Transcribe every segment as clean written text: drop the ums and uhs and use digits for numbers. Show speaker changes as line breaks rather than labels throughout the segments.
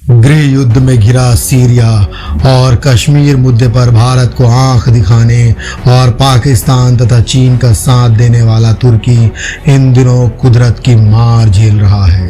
गृह युद्ध में घिरा सीरिया और कश्मीर मुद्दे पर भारत को आंख दिखाने और पाकिस्तान तथा चीन का साथ देने वाला तुर्की इन दिनों कुदरत की मार झेल रहा है।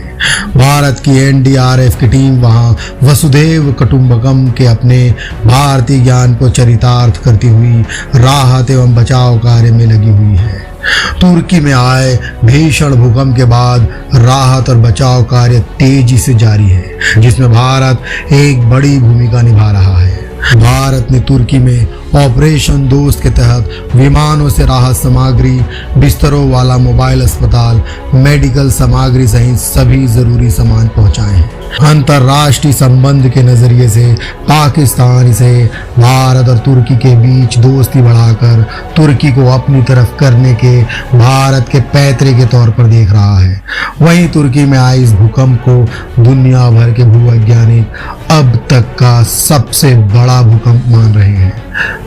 भारत की एनडीआरएफ की टीम वहां वसुधैव कुटुंबकम के अपने भारतीय ज्ञान को चरितार्थ करती हुई राहत एवं बचाव कार्य में लगी हुई है। तुर्की में आए भीषण भूकंप के बाद राहत और बचाव कार्य तेजी से जारी है, जिसमें भारत एक बड़ी भूमिका निभा रहा है। भारत ने तुर्की में ऑपरेशन दोस्त के तहत विमानों से राहत सामग्री, बिस्तरों वाला मोबाइल अस्पताल, मेडिकल सामग्री सहित सभी जरूरी सामान पहुंचाए हैं। अंतर्राष्ट्रीय संबंध के नजरिए से पाकिस्तान इसे भारत और तुर्की के बीच दोस्ती बढ़ाकर तुर्की को अपनी तरफ करने के भारत के पैतरे के तौर पर देख रहा है। वहीं तुर्की में आए इस भूकंप को दुनिया भर के भूवैज्ञानिक अब तक का सबसे बड़ा भूकंप मान रहे हैं।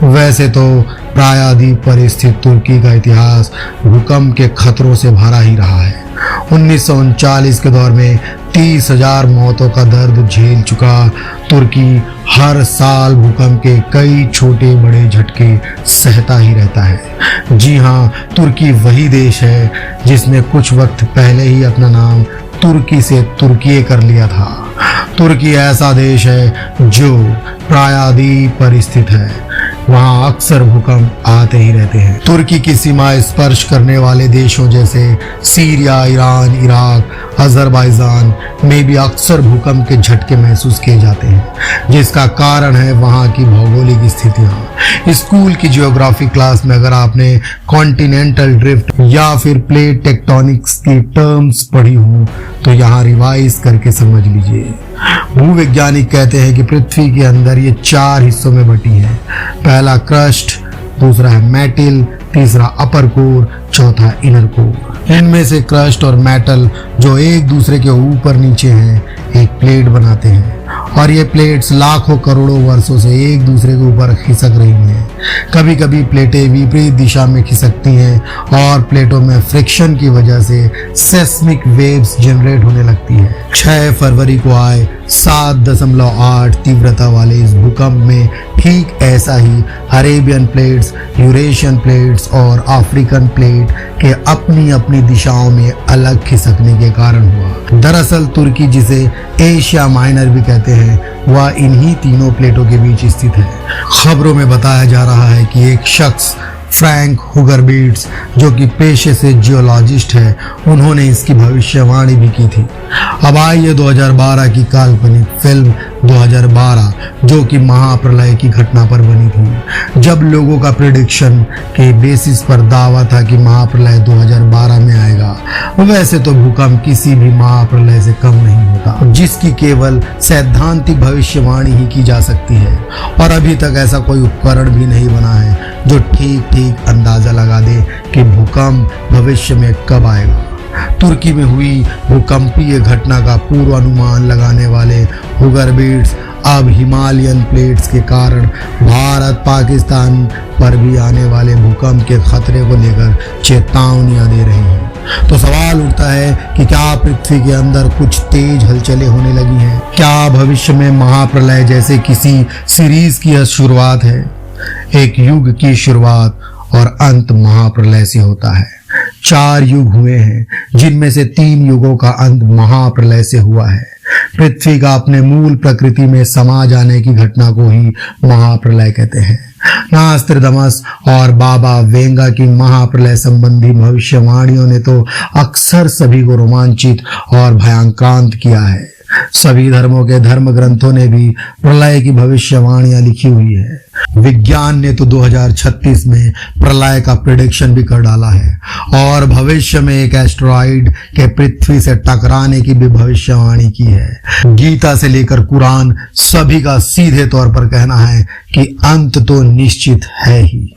वैसे तो प्रायद्वीप पर स्थित तुर्की का इतिहास भूकंप के खतरों से भरा ही रहा है। 1939 के दौर में 30,000 मौतों का दर्द झेल चुका तुर्की हर साल भूकंप के कई छोटे बड़े झटके सहता ही रहता है। जी हाँ, तुर्की वही देश है जिसने कुछ वक्त पहले ही अपना नाम तुर्की से तुर्कीये कर लिया था। तुर्की ऐसा देश है जो प्रायद्वीप पर स्थित है। वहाँ अक्सर भूकंप आते ही रहते हैं। तुर्की की सीमा स्पर्श करने वाले देशों जैसे सीरिया, ईरान, इराक, अजरबैजान में भी अक्सर भूकंप के झटके महसूस किए जाते हैं, जिसका कारण है वहाँ की भौगोलिक स्थितियाँ। स्कूल की ज्योग्राफी क्लास में अगर आपने कॉन्टिनेंटल ड्रिफ्ट या फिर प्लेट टेक्टोनिक्स की टर्म्स पढ़ी हो तो यहाँ रिवाइज करके समझ लीजिए। भूवैज्ञानिक कहते हैं कि पृथ्वी के अंदर ये 4 हिस्सों में बटी है। पहला क्रस्ट, दूसरा है मेटल, तीसरा अपर कोर, चौथा इनर कोर। इनमें से क्रस्ट और मेटल जो एक दूसरे के ऊपर नीचे हैं एक प्लेट बनाते हैं और ये प्लेट्स लाखों करोड़ों वर्षों से एक दूसरे के ऊपर खिसक रही हैं। कभी कभी प्लेटें विपरीत दिशा में खिसकती हैं और प्लेटों में फ्रिक्शन की वजह से सेस्मिक वेव्स जनरेट होने लगती है। 6 फरवरी को आए 7.8 तीव्रता वाले इस भूकंप में ठीक ऐसा ही अरेबियन प्लेट्स, यूरेशियन प्लेट्स और अफ्रीकन प्लेट के अपनी अपनी दिशाओं में अलग खिसकने के कारण हुआ। दरअसल तुर्की, जिसे एशिया माइनर भी कहते हैं, वह इन्हीं तीनों प्लेटों के बीच स्थित है। खबरों में बताया जा रहा है कि एक शख्स फ्रैंक हुगरबिट्स, जो कि पेशे से जियोलॉजिस्ट है, उन्होंने इसकी भविष्यवाणी भी की थी। अब आइए 2012 की काल्पनिक फिल्म 2012, जो कि महाप्रलय की घटना पर बनी थी, जब लोगों का प्रेडिक्शन के बेसिस पर दावा था कि महाप्रलय 2012 में आएगा। वैसे तो भूकंप किसी भी महाप्रलय से कम नहीं होता, जिसकी केवल सैद्धांतिक भविष्यवाणी ही की जा सकती है और अभी तक ऐसा कोई उपकरण भी नहीं बना है जो ठीक अंदाजा लगा दे कि भूकंप भविष्य में कब आएगा। तुर्की में हुई भूकंपीय घटना का पूर्वानुमान लगाने वाले हुगरबिट्स अब हिमालयन प्लेट्स के कारण भारत, पाकिस्तान पर भी आने वाले भूकंप के खतरे को लेकर चेतावनियां दे रहे हैं। तो सवाल उठता है कि क्या पृथ्वी के अंदर कुछ तेज हलचलें होने लगी हैं? क्या भविष्य में महाप्रलय जैसे किसी सीरीज की शुरुआत है? एक युग की शुरुआत और अंत महाप्रलय से होता है। 4 युग हुए हैं, जिनमें से 3 युगों का अंत महाप्रलय से हुआ है। पृथ्वी का अपने मूल प्रकृति में समा जाने की घटना को ही महाप्रलय कहते हैं। नास्ट्राडामस और बाबा वेंगा की महाप्रलय संबंधी भविष्यवाणियों ने तो अक्सर सभी को रोमांचित और भयांक्रांत किया है। सभी धर्मों के धर्म ग्रंथों ने भी प्रलय की भविष्यवाणियां लिखी हुई है। विज्ञान ने तो 2036 में प्रलय का प्रेडिक्शन भी कर डाला है और भविष्य में एक एस्टेरॉइड के पृथ्वी से टकराने की भी भविष्यवाणी की है। गीता से लेकर कुरान सभी का सीधे तौर पर कहना है कि अंत तो निश्चित है ही।